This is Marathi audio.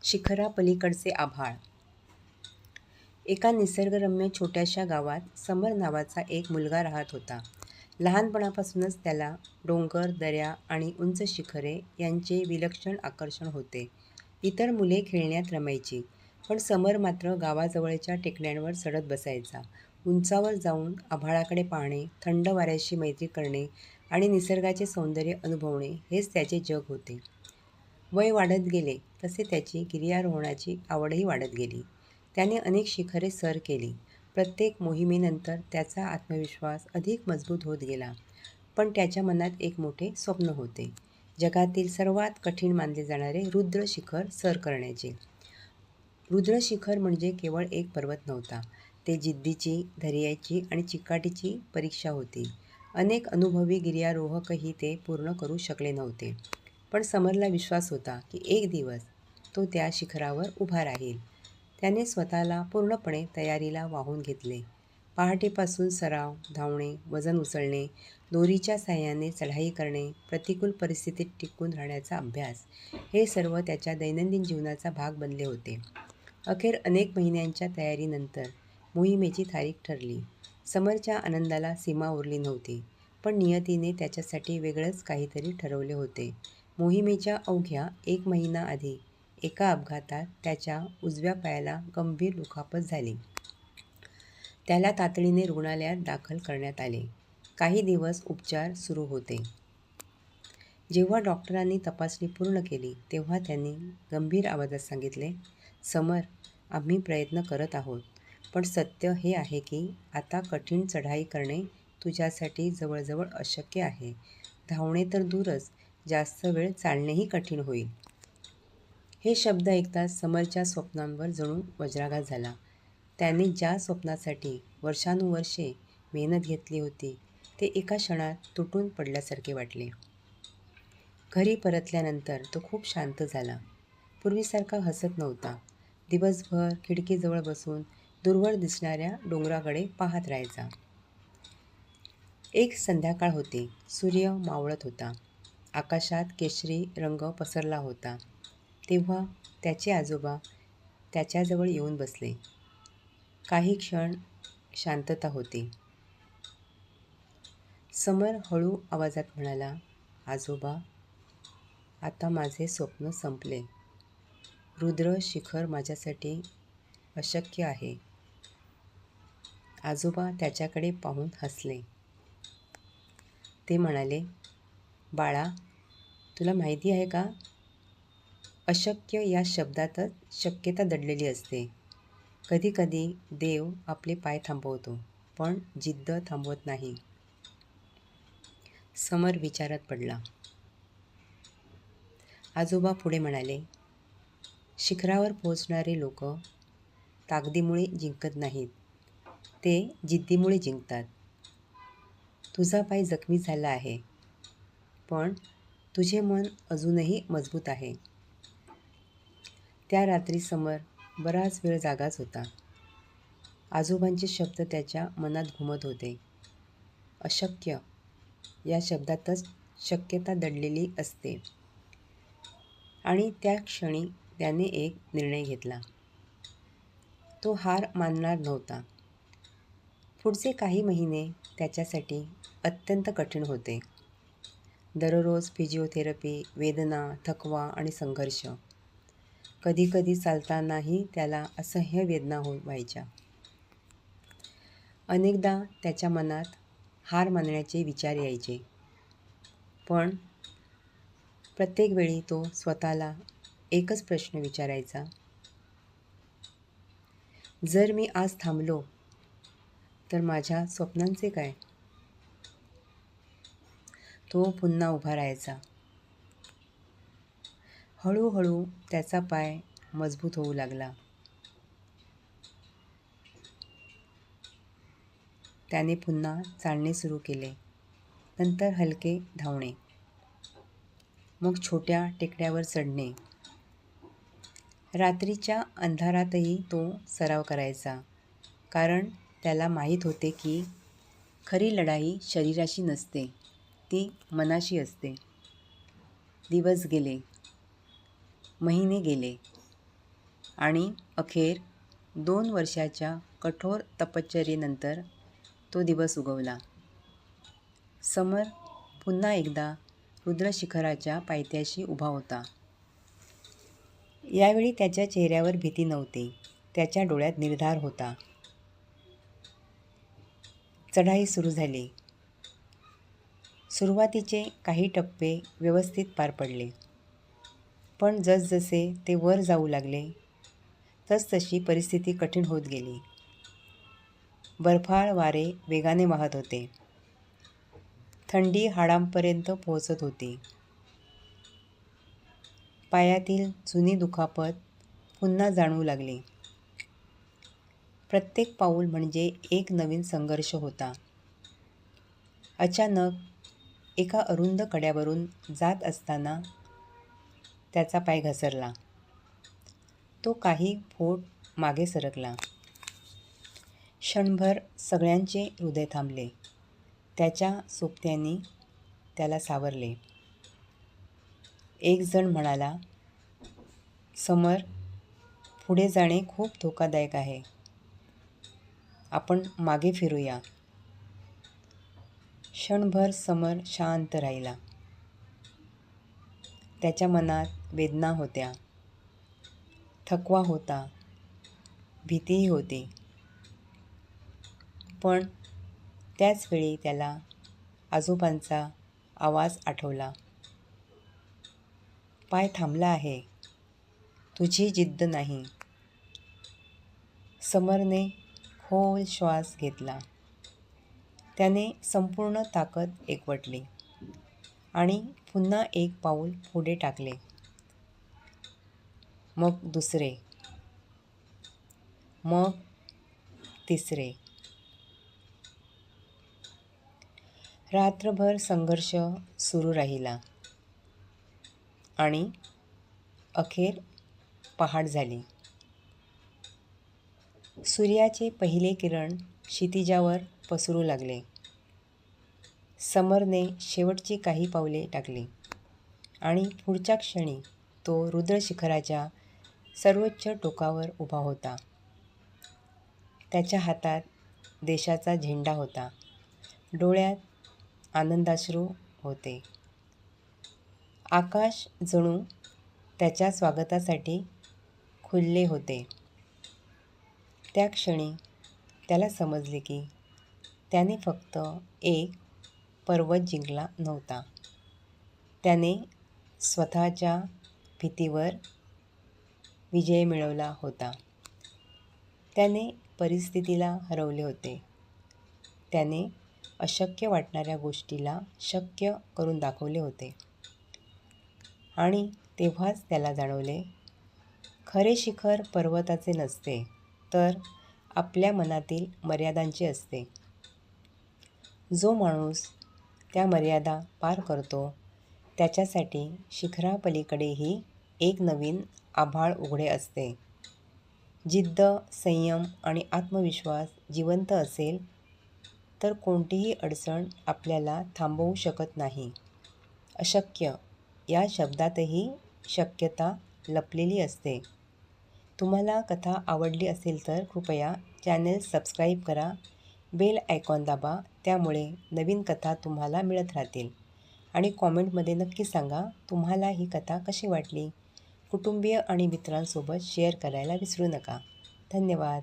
शिखरापलीकडचे आभाळ. एका निसर्गरम्य छोट्याशा गावात समर नावाचा एक मुलगा राहत होता. लहानपणापासूनच त्याला डोंगर, दऱ्या आणि उंच शिखरे यांचे विलक्षण आकर्षण होते. इतर मुले खेळण्यात रमायची, पण समर मात्र गावाजवळच्या टेकड्यांवर चढत बसायचा. उंचावर जाऊन आभाळाकडे पाहणे, थंड वाऱ्याशी मैत्री करणे आणि निसर्गाचे सौंदर्य अनुभवणे हेच त्याचे जग होते. वय वाढत गेले तसे त्याची गिर्यारोहणाची आवडही वाढत गेली. त्याने अनेक शिखरे सर केली. प्रत्येक मोहिमेनंतर त्याचा आत्मविश्वास अधिक मजबूत होत गेला. पण त्याच्या मनात एक मोठे स्वप्न होते, जगातील सर्वात कठीण मानले जाणारे रुद्र शिखर सर करण्याचे. रुद्र शिखर म्हणजे केवळ एक पर्वत नव्हता, ते जिद्दीची, धैर्याची आणि चिकाटीची परीक्षा होती. अनेक अनुभवी गिर्यारोहकही ते पूर्ण करू शकले नव्हते. पण समरला विश्वास होता की एक दिवस तो त्या शिखरावर उभा राहील. त्याने स्वतःला पूर्णपणे तयारीला वाहून घेतले. पहाटेपासून सराव, धावणे, वजन उचलणे, दोरीच्या साहाय्याने चढाई करणे, प्रतिकूल परिस्थितीत टिकून राहण्याचा अभ्यास, हे सर्व त्याच्या दैनंदिन जीवनाचा भाग बनले होते. अखेर अनेक महिन्यांच्या तयारीनंतर मोहिमेची तारीख ठरली. समरच्या आनंदाला सीमा उरली नव्हती, पण नियतीने त्याच्यासाठी वेगळंच काहीतरी ठरवले होते. मोहिमेच्या अवघ्या 1 महिना आधी एका अपघातात त्याच्या उजव्या पायाला गंभीर दुखापत झाली. त्याला तातडीने रुग्णालयात दाखल करण्यात आले. काही दिवस उपचार सुरू होते. जेव्हा डॉक्टरांनी तपासणी पूर्ण केली तेव्हा त्यांनी गंभीर आवाजात सांगितले, "समर, आम्ही प्रयत्न करत आहोत, पण सत्य हे आहे की आता कठीण चढाई करणे तुझ्यासाठी जवळजवळ अशक्य आहे. धावणे तर दूरच, जास्त वेळ चालणेही कठीण होईल." हे शब्द ऐकताच समरच्या स्वप्नांवर जणू वज्राघात झाला. त्याने ज्या स्वप्नासाठी वर्षानुवर्षे मेहनत घेतली होती, ते एका क्षणात तुटून पडल्यासारखे वाटले. घरी परतल्यानंतर तो खूप शांत झाला. पूर्वीसारखा हसत नव्हता. दिवसभर खिडकीजवळ बसून दूरवर दिसणाऱ्या डोंगराकडे पाहत राहायचा. एक संध्याकाळ होती. सूर्य मावळत होता. आकाशात केशरी रंग पसरला होता. तेव्हा त्याचे आजोबा त्याच्याजवळ येऊन बसले. काही क्षण शांतता होती. समर हळू आवाजात म्हणाला, "आजोबा, आता माझे स्वप्न संपले. रुद्र शिखर माझ्यासाठी अशक्य आहे." आजोबा त्याच्याकडे पाहून हसले. ते म्हणाले, "बाळा, तुला माहिती आहे का, अशक्य या शब्दातच शक्यता दडलेली असते. कधीकधी देव आपले पाय थांबवतो, पण जिद्द थांबवत नाही." समर विचारात पडला. आजोबा पुढे म्हणाले, "शिखरावर पोहोचणारे लोक ताकदीमुळे जिंकत नाहीत, ते जिद्दीमुळे जिंकतात. तुझा पाय जखमी झाला आहे, पण तुझे मन अजूनही मजबूत आहे." त्या रात्री समर बराच वेळ जागाच होता. आजोबांचे शब्द त्याच्या मनात घुमत होते. अशक्य या शब्दातच शक्यता दडलेली असते. आणि त्या क्षणी त्याने एक निर्णय घेतला. तो हार मानणार नव्हता. पुढचे काही महिने त्याच्यासाठी अत्यंत कठीण होते. दररोज फिजिओथेरपी, वेदना, थकवा आणि संघर्ष. कधीकधी चालतानाही त्याला असह्य वेदना व्हायच्या. अनेकदा त्याच्या मनात हार मानण्याचे विचार यायचे. पण प्रत्येक वेळी तो स्वतःला एकच प्रश्न विचारायचा, "जर मी आज थांबलो, तर माझ्या स्वप्नांचे काय?" तो पुन्हा उभा राहायचा. हळूहळू त्याचा पाय मजबूत होऊ लागला. त्याने पुन्हा चालणे सुरू केले. नंतर हलके धावणे. मग छोट्या टेकड्यावर चढणे. रात्रीच्या अंधारातही तो सराव करायचा, कारण त्याला माहीत होते की खरी लढाई शरीराशी नसते, ती मनाशी असते. दिवस गेले, महिने गेले. आणि अखेर 2 वर्षाच्या कठोर तपश्चर्येनंतर तो दिवस उगवला. समर पुन्हा एकदा रुद्रशिखराच्या पायथ्याशी उभा होता. यावेळी त्याच्या चेहऱ्यावर भीती नव्हती, त्याच्या डोळ्यात निर्धार होता. चढाई सुरू झाली. सुरुवातीचे काही टप्पे व्यवस्थित पार पडले, पण जसजसे ते वर जाऊ लागले तसतशी परिस्थिती कठीण होत गेली. बर्फाळ वारे वेगाने वाहत होते. थंडी हाडांपर्यंत पोहोचत होती. पायातील जुनी दुखापत पुन्हा जाणवू लागली. प्रत्येक पाऊल म्हणजे एक नवीन संघर्ष होता. अचानक एका अरुंद कड्यावरून जात असताना त्याचा पाय घसरला. तो काही फूट मागे सरकला. क्षणभर सगळ्यांचे हृदय थांबले. त्याच्या सोबत्यांनी त्याला सावरले. एक जण म्हणाला, समर, पुढे जाणे खूप धोकादायक आहे. आपण मागे फिरूया. क्षणभर समर शांत राहिला. त्याच्या मनात वेदना होत्या, थकवा होता, भीतीही होती. पण त्याच वेळी त्याला आजोबांचा आवाज आठवला. पाय थांबला आहे, तुझी जिद्द नाही. समरने खोल श्वास घेतला. त्याने संपूर्ण ताकद एकवटली आणि पुन्हा एक पाऊल पुढे टाकले. मग दुसरे, मग तिसरे. रात्रभर संघर्ष सुरू राहिला आणि अखेर पहाट झाली. सूर्याचे पहिले किरण क्षितिजावर पसरू लागले. समरने शेवटची काही पावले टाकली आणि पुढच्या क्षणी तो रुद्रशिखराच्या सर्वोच्च टोकावर उभा होता. त्याच्या हातात देशाचा झेंडा होता. डोळ्यात आनंदाश्रू होते. आकाश जणू त्याच्या स्वागतासाठी खुलले होते. त्या क्षणी त्याला समजले की त्याने फक्त एक पर्वत जिंकला नव्हता, त्याने स्वतःच्या भीतीवर विजय मिळवला होता. त्याने परिस्थितीला हरवले होते. त्याने अशक्य वाटणाऱ्या गोष्टीला शक्य करून दाखवले होते. आणि तेव्हाच त्याला जाणवले, खरे शिखर पर्वताचे नसते, तर आपल्या मनातील मर्यादांचे असते. जो माणूस त्या मर्यादा पार करतो, त्याच्यासाठी शिखरापलीकडेही एक नवीन आभाळ उघडे असते. जिद्द, संयम आणि आत्मविश्वास जिवंत असेल तर कोणतीही अडचण आपल्याला थांबवू शकत नाही. अशक्य या शब्दातही शक्यता लपलेली असते. तुम्हाला कथा आवडली असेल तर कृपया चॅनेल सबस्क्राईब करा, बेल आयकॉन दाबा, त्यामुळे नवीन कथा तुम्हाला मिळत राहतील. आणि कॉमेंटमध्ये नक्की सांगा तुम्हाला ही कथा कशी वाटली. कुटुंबीय आणि मित्रांसोबत शेअर करायला विसरू नका. धन्यवाद.